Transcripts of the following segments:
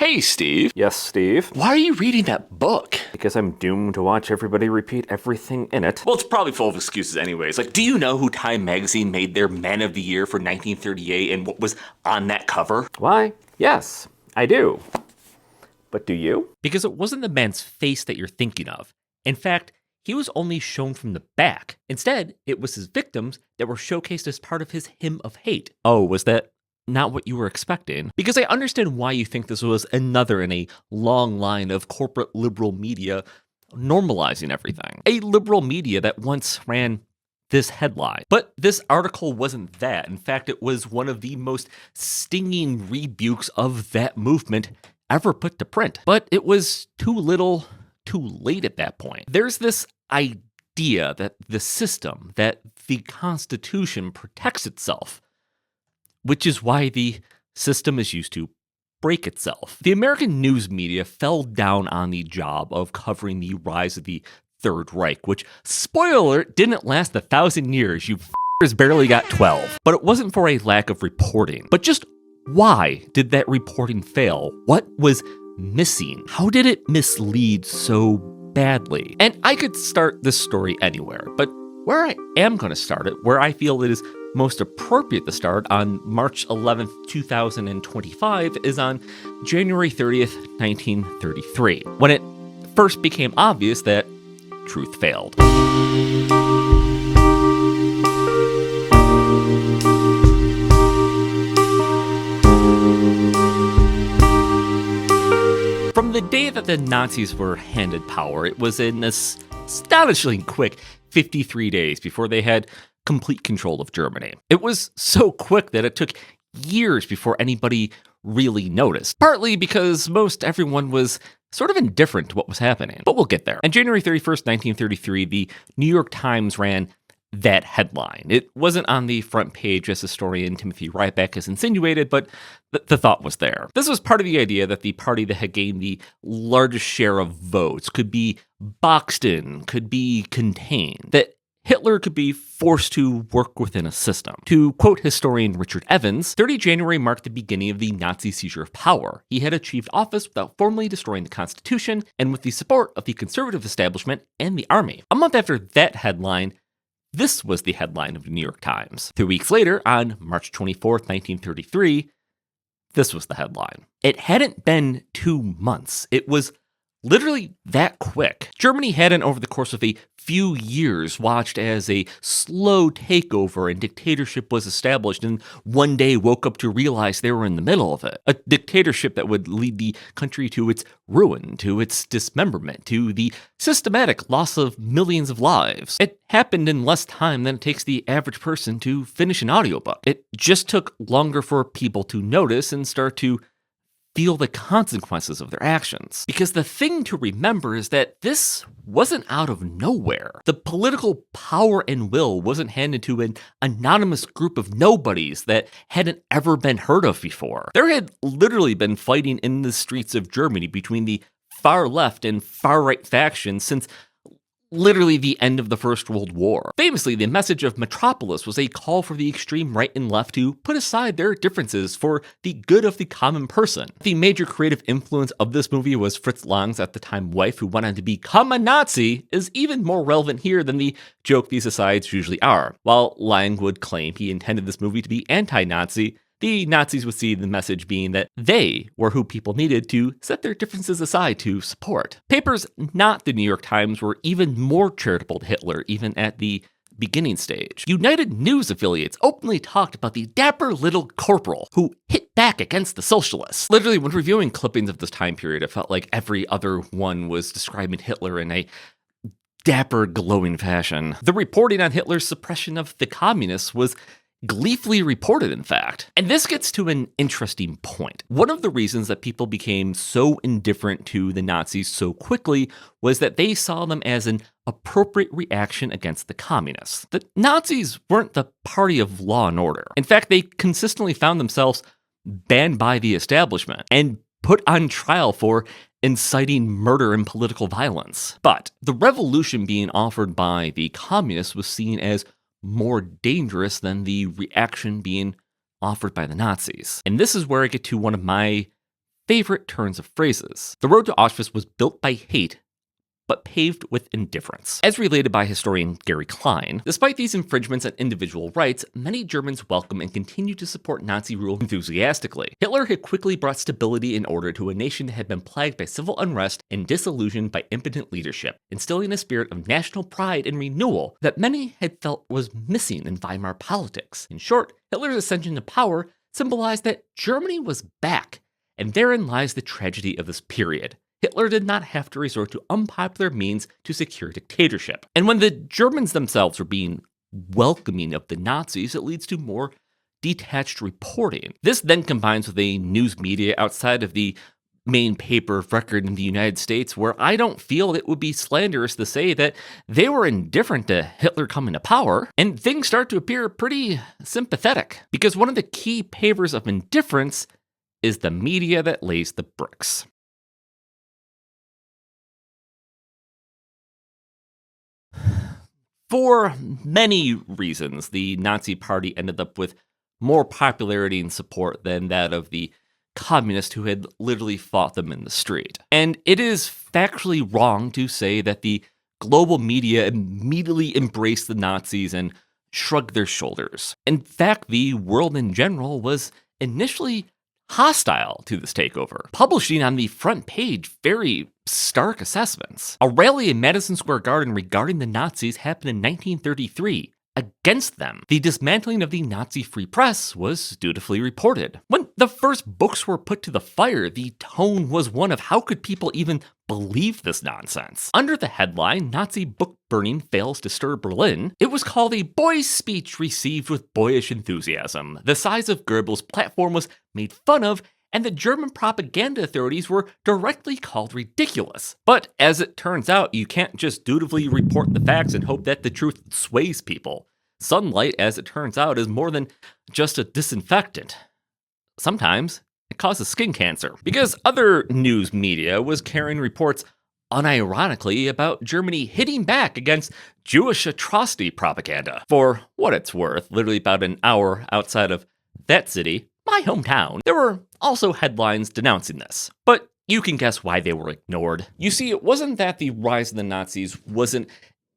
Hey, Steve. Yes, Steve? Why are you reading that book? Because I'm doomed to watch everybody repeat everything in it. Well, it's probably full of excuses anyways. Like, do you know who Time Magazine made their Man of the Year for 1938 and what was on that cover? Why? Yes, I do. But do you? Because it wasn't the man's face that you're thinking of. In fact, he was only shown from the back. Instead, it was his victims that were showcased as part of his hymn of hate. Oh, was that not what you were expecting? Because I understand why you think this was another in a long line of corporate liberal media normalizing everything. A liberal media that once ran this headline. But this article wasn't that. In fact, it was one of the most stinging rebukes of that movement ever put to print. But it was too little, too late at that point. There's this idea that the system, that the Constitution protects itself, which is why the system is used to break itself. The American news media fell down on the job of covering the rise of the Third Reich, which, spoiler alert, didn't last 1,000 years. You f***ers barely got 12. But it wasn't for a lack of reporting. But just why did that reporting fail? What was missing? How did it mislead so badly? And I could start this story anywhere, but where I am going to start it, where I feel it is most appropriate to start on March 11th, 2025, is on January 30th, 1933, when it first became obvious that truth failed. From the day that the Nazis were handed power, it was an astonishingly quick 53 days before they had complete control of Germany. It was so quick that it took years before anybody really noticed, partly because most everyone was sort of indifferent to what was happening. But we'll get there. On January 31st, 1933, the New York Times ran that headline. It wasn't on the front page as historian Timothy Ryback has insinuated, but the thought was there. This was part of the idea that the party that had gained the largest share of votes could be boxed in, could be contained, that Hitler could be forced to work within a system. To quote historian Richard Evans, 30 January marked the beginning of the Nazi seizure of power. He had achieved office without formally destroying the Constitution and with the support of the conservative establishment and the army. A month after that headline, this was the headline of the New York Times. 2 weeks later, on March 24th, 1933, this was the headline. It hadn't been 2 months. It was literally that quick. Germany hadn't, over the course of a few years, watched as a slow takeover and dictatorship was established, and one day woke up to realize they were in the middle of it. A dictatorship that would lead the country to its ruin, to its dismemberment, to the systematic loss of millions of lives. It happened in less time than it takes the average person to finish an audiobook. It just took longer for people to notice and start to feel the consequences of their actions. Because the thing to remember is that this wasn't out of nowhere. The political power and will wasn't handed to an anonymous group of nobodies that hadn't ever been heard of before. There had literally been fighting in the streets of Germany between the far left and far right factions since literally the end of the First World War. Famously, the message of Metropolis was a call for the extreme right and left to put aside their differences for the good of the common person. The major creative influence of this movie was Fritz Lang's at the time wife, who went on to become a Nazi, is even more relevant here than the joke these asides usually are. While Lang would claim he intended this movie to be anti-Nazi, the Nazis would see the message being that they were who people needed to set their differences aside to support. Papers not the New York Times were even more charitable to Hitler, even at the beginning stage. United News affiliates openly talked about the dapper little corporal who hit back against the socialists. Literally, when reviewing clippings of this time period, it felt like every other one was describing Hitler in a dapper, glowing fashion. The reporting on Hitler's suppression of the communists was gleefully reported, in fact. And this gets to an interesting point. One of the reasons that people became so indifferent to the Nazis so quickly was that they saw them as an appropriate reaction against the communists. The Nazis weren't the party of law and order. In fact, they consistently found themselves banned by the establishment and put on trial for inciting murder and political violence. But the revolution being offered by the communists was seen as more dangerous than the reaction being offered by the Nazis. And this is where I get to one of my favorite turns of phrases. The road to Auschwitz was built by hate, but paved with indifference. As related by historian Gary Klein, despite these infringements on individual rights, many Germans welcome and continue to support Nazi rule enthusiastically. Hitler had quickly brought stability and order to a nation that had been plagued by civil unrest and disillusioned by impotent leadership, instilling a spirit of national pride and renewal that many had felt was missing in Weimar politics. In short, Hitler's ascension to power symbolized that Germany was back, and therein lies the tragedy of this period. Hitler did not have to resort to unpopular means to secure dictatorship. And when the Germans themselves were being welcoming of the Nazis, it leads to more detached reporting. This then combines with a news media outside of the main paper of record in the United States, where I don't feel it would be slanderous to say that they were indifferent to Hitler coming to power, and things start to appear pretty sympathetic. Because one of the key pavers of indifference is the media that lays the bricks. For many reasons, the Nazi Party ended up with more popularity and support than that of the communists who had literally fought them in the street. And it is factually wrong to say that the global media immediately embraced the Nazis and shrugged their shoulders. In fact, the world in general was initially hostile to this takeover, publishing on the front page very stark assessments. A rally in Madison Square Garden regarding the Nazis happened in 1933. Against them, the dismantling of the Nazi Free Press was dutifully reported. When the first books were put to the fire, the tone was one of how could people even believe this nonsense? Under the headline, Nazi book burning fails to stir Berlin, it was called a boy's speech received with boyish enthusiasm. The size of Goebbels' platform was made fun of, and the German propaganda authorities were directly called ridiculous. But as it turns out, you can't just dutifully report the facts and hope that the truth sways people. Sunlight, as it turns out, is more than just a disinfectant. Sometimes it causes skin cancer. Because other news media was carrying reports unironically about Germany hitting back against Jewish atrocity propaganda. For what it's worth, literally about an hour outside of that city, my hometown, there were also headlines denouncing this. But you can guess why they were ignored. You see, it wasn't that the rise of the Nazis wasn't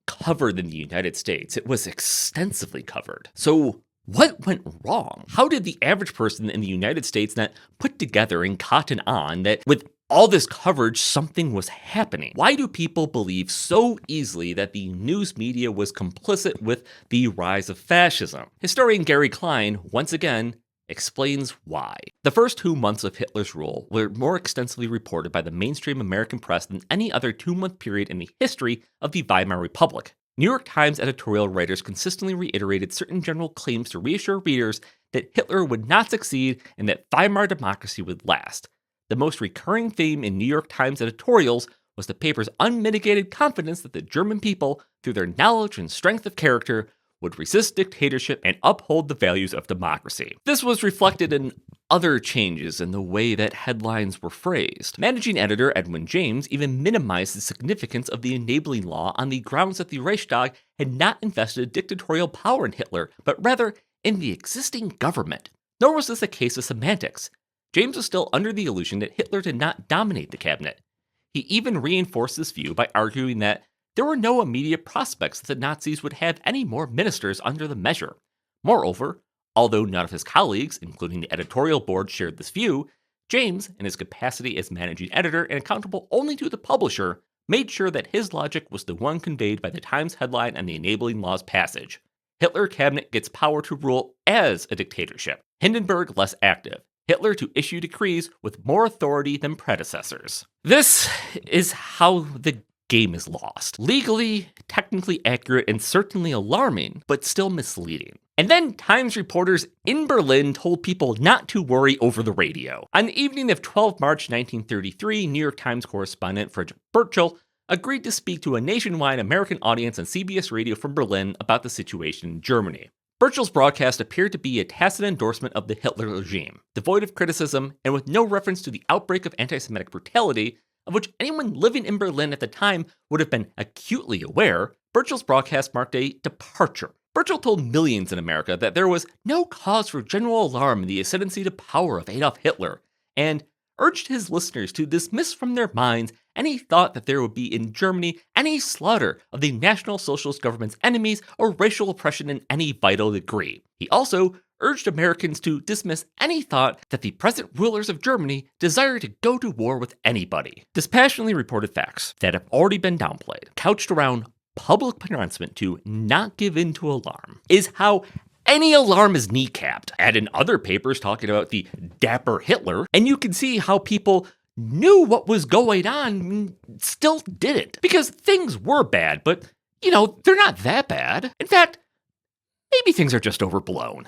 covered in the United States. It was extensively covered. So what went wrong? How did the average person in the United States not put together and cotton on that with all this coverage, something was happening? Why do people believe so easily that the news media was complicit with the rise of fascism? Historian Gary Klein, once again, explains why. The first 2 months of Hitler's rule were more extensively reported by the mainstream American press than any other 2-month period in the history of the Weimar Republic. New York Times editorial writers consistently reiterated certain general claims to reassure readers that Hitler would not succeed and that Weimar democracy would last. The most recurring theme in New York Times editorials was the paper's unmitigated confidence that the German people, through their knowledge and strength of character, would resist dictatorship and uphold the values of democracy. This was reflected in other changes in the way that headlines were phrased. Managing editor Edwin James even minimized the significance of the enabling law on the grounds that the Reichstag had not invested dictatorial power in Hitler, but rather in the existing government. Nor was this a case of semantics. James was still under the illusion that Hitler did not dominate the cabinet. He even reinforced this view by arguing that there were no immediate prospects that the Nazis would have any more ministers under the measure. Moreover, although none of his colleagues, including the editorial board, shared this view, James, in his capacity as managing editor and accountable only to the publisher, made sure that his logic was the one conveyed by the Times headline on the enabling law's passage. Hitler cabinet gets power to rule as a dictatorship. Hindenburg less active. Hitler to issue decrees with more authority than predecessors. This is how the game is lost. Legally, technically accurate, and certainly alarming, but still misleading. And then Times reporters in Berlin told people not to worry over the radio. On the evening of 12 March 1933, New York Times correspondent Frederick Burchell agreed to speak to a nationwide American audience on CBS radio from Berlin about the situation in Germany. Burchell's broadcast appeared to be a tacit endorsement of the Hitler regime, devoid of criticism and with no reference to the outbreak of anti-Semitic brutality of which anyone living in Berlin at the time would have been acutely aware. Burchell's broadcast marked a departure. Burchell told millions in America that there was no cause for general alarm in the ascendancy to power of Adolf Hitler, and urged his listeners to dismiss from their minds any thought that there would be in Germany any slaughter of the National Socialist government's enemies or racial oppression in any vital degree. He also urged Americans to dismiss any thought that the present rulers of Germany desire to go to war with anybody. Dispassionately reported facts that have already been downplayed, couched around public pronouncement to not give in to alarm, is how any alarm is kneecapped. Add in other papers talking about the dapper Hitler, and you can see how people knew what was going on and still didn't. Because things were bad, but, they're not that bad. In fact, maybe things are just overblown.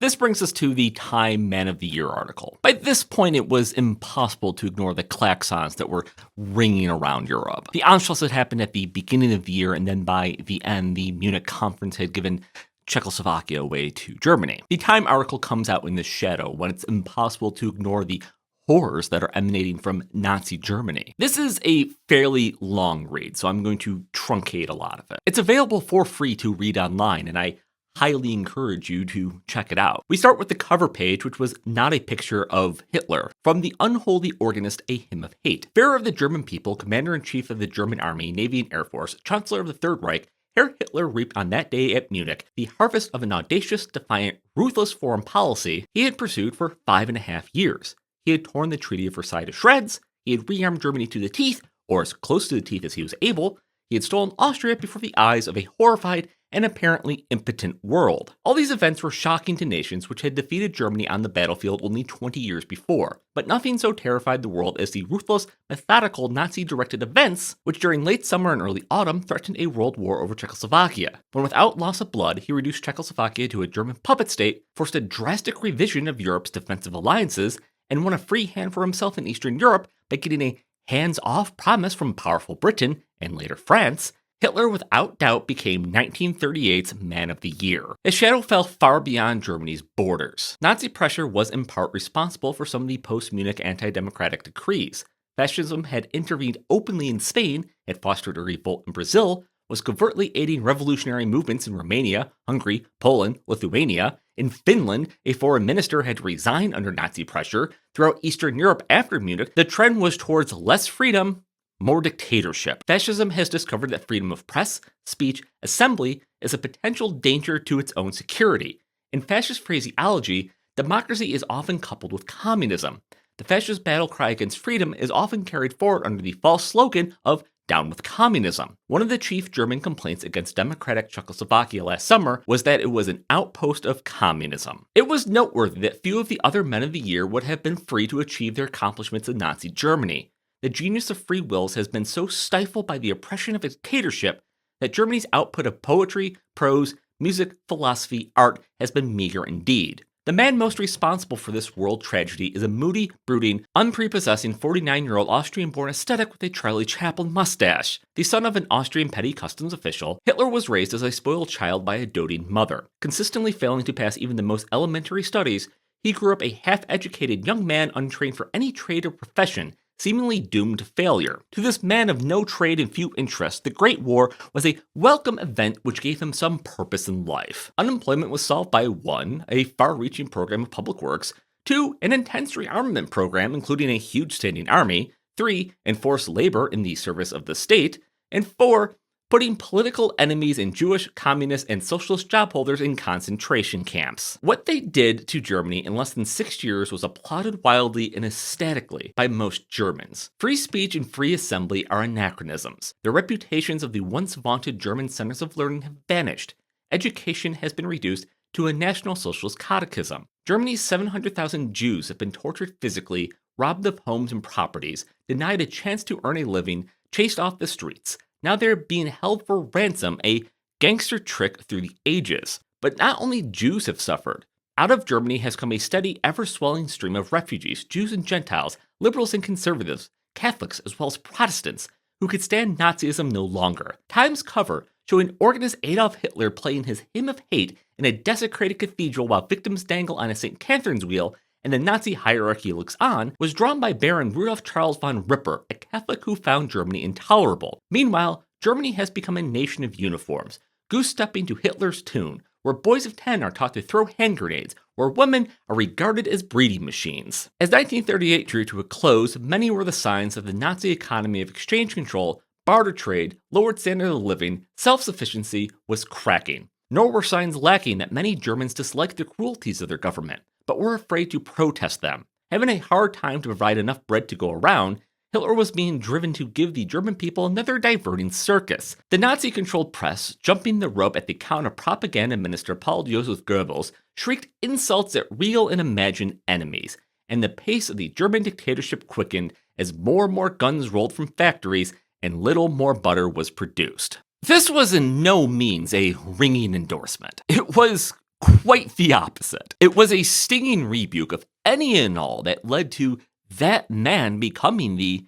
This brings us to the Time Man of the Year article. By this point, it was impossible to ignore the klaxons that were ringing around Europe. The Anschluss had happened at the beginning of the year, and then by the end, the Munich conference had given Czechoslovakia away to Germany. The Time article comes out in the shadow when it's impossible to ignore the horrors that are emanating from Nazi Germany. This is a fairly long read, so I'm going to truncate a lot of it. It's available for free to read online, and I highly encourage you to check it out. We start with the cover page, which was not a picture of Hitler. From the unholy organist, A Hymn of Hate. Bearer of the German people, commander-in-chief of the German army, navy, and air force, chancellor of the Third Reich, Herr Hitler reaped on that day at Munich the harvest of an audacious, defiant, ruthless foreign policy he had pursued for 5.5 years. He had torn the Treaty of Versailles to shreds, he had rearmed Germany to the teeth, or as close to the teeth as he was able, he had stolen Austria before the eyes of a horrified and apparently impotent world. All these events were shocking to nations which had defeated Germany on the battlefield only 20 years before, but nothing so terrified the world as the ruthless, methodical Nazi-directed events which during late summer and early autumn threatened a world war over Czechoslovakia. When without loss of blood, he reduced Czechoslovakia to a German puppet state, forced a drastic revision of Europe's defensive alliances, and won a free hand for himself in Eastern Europe by getting a hands-off promise from powerful Britain, and later France, Hitler without doubt became 1938's Man of the Year. His shadow fell far beyond Germany's borders. Nazi pressure was in part responsible for some of the post-Munich anti-democratic decrees. Fascism had intervened openly in Spain, had fostered a revolt in Brazil, was covertly aiding revolutionary movements in Romania, Hungary, Poland, Lithuania. In Finland, a foreign minister had resigned under Nazi pressure. Throughout Eastern Europe after Munich, the trend was towards less freedom, more dictatorship. Fascism has discovered that freedom of press, speech, assembly is a potential danger to its own security. In fascist phraseology, democracy is often coupled with communism. The fascist battle cry against freedom is often carried forward under the false slogan of "Down with communism." One of the chief German complaints against democratic Czechoslovakia last summer was that it was an outpost of communism. It was noteworthy that few of the other men of the year would have been free to achieve their accomplishments in Nazi Germany. The genius of free wills has been so stifled by the oppression of dictatorship that Germany's output of poetry, prose, music, philosophy, art has been meager indeed. The man most responsible for this world tragedy is a moody, brooding, unprepossessing 49-year-old Austrian-born ascetic with a Charlie Chaplin mustache. The son of an Austrian petty customs official, Hitler was raised as a spoiled child by a doting mother. Consistently failing to pass even the most elementary studies, he grew up a half-educated young man untrained for any trade or profession, seemingly doomed to failure. To this man of no trade and few interests, the Great War was a welcome event which gave him some purpose in life. Unemployment was solved by 1. A far-reaching program of public works, 2. An intense rearmament program including a huge standing army, 3. Enforced labor in the service of the state, and 4. Putting political enemies in Jewish, communist, and socialist job holders in concentration camps. What they did to Germany in less than 6 years was applauded wildly and ecstatically by most Germans. Free speech and free assembly are anachronisms. The reputations of the once vaunted German centers of learning have vanished. Education has been reduced to a National Socialist catechism. Germany's 700,000 Jews have been tortured physically, robbed of homes and properties, denied a chance to earn a living, chased off the streets. Now they're being held for ransom, a gangster trick through the ages. But not only Jews have suffered. Out of Germany has come a steady, ever-swelling stream of refugees, Jews and Gentiles, liberals and conservatives, Catholics as well as Protestants, who could stand Nazism no longer. Time's cover, showing organist Adolf Hitler playing his Hymn of Hate in a desecrated cathedral while victims dangle on a St. Catherine's wheel and the Nazi hierarchy looks on, was drawn by Baron Rudolf Charles von Ripper, a Catholic who found Germany intolerable. Meanwhile, Germany has become a nation of uniforms, goose-stepping to Hitler's tune, where boys of 10 are taught to throw hand grenades, where women are regarded as breeding machines. As 1938 drew to a close, many were the signs that the Nazi economy of exchange control, barter trade, lowered standard of living, self-sufficiency was cracking. Nor were signs lacking that many Germans disliked the cruelties of their government, but were afraid to protest them. Having a hard time to provide enough bread to go around, Hitler was being driven to give the German people another diverting circus. The Nazi-controlled press, jumping the rope at the counter-propaganda minister Paul Joseph Goebbels, shrieked insults at real and imagined enemies, and the pace of the German dictatorship quickened as more and more guns rolled from factories and little more butter was produced. This was in no means a ringing endorsement. It was quite the opposite. It was a stinging rebuke of any and all that led to that man becoming the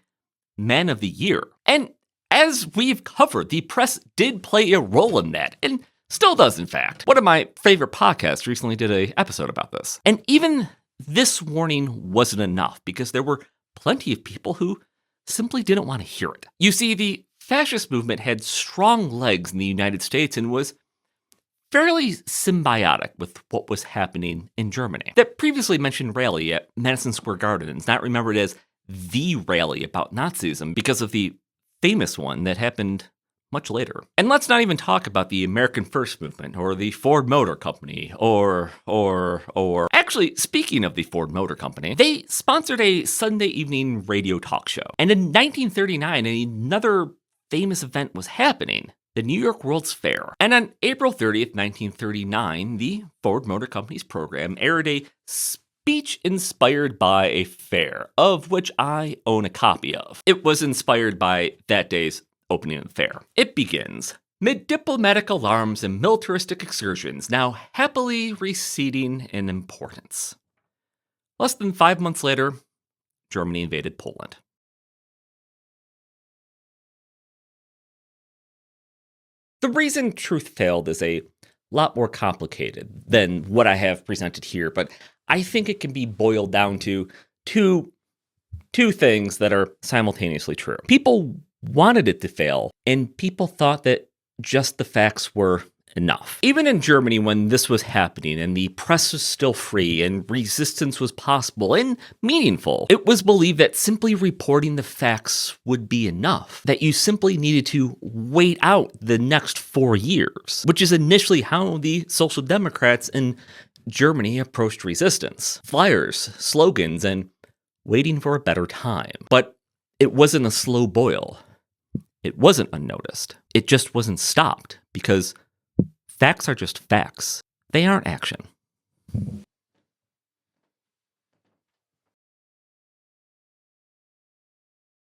Man of the Year. And as we've covered, the press did play a role in that, and still does, in fact. One of my favorite podcasts recently did an episode about this. And even this warning wasn't enough, because there were plenty of people who simply didn't want to hear it. You see, the fascist movement had strong legs in the United States and was fairly symbiotic with what was happening in Germany. That previously mentioned rally at Madison Square Garden is not remembered as the rally about Nazism because of the famous one that happened much later. And let's not even talk about the American First Movement or the Ford Motor Company or actually, speaking of the Ford Motor Company, they sponsored a Sunday evening radio talk show. And in 1939, another famous event was happening, the New York World's Fair. And on April 30th, 1939, the Ford Motor Company's program aired a speech inspired by a fair, of which I own a copy of. It was inspired by that day's opening of the fair. It begins, "Mid diplomatic alarms and militaristic excursions now happily receding in importance." Less than 5 months later, Germany invaded Poland. The reason truth failed is a lot more complicated than what I have presented here, but I think it can be boiled down to two things that are simultaneously true. People wanted it to fail, and people thought that just the facts were enough. Even in Germany, when this was happening and the press was still free and resistance was possible and meaningful, it was believed that simply reporting the facts would be enough, that you simply needed to wait out the next 4 years, which is initially how the Social Democrats in Germany approached resistance. Flyers, slogans, and waiting for a better time. But it wasn't a slow boil. It wasn't unnoticed. It just wasn't stopped, because facts are just facts. They aren't action.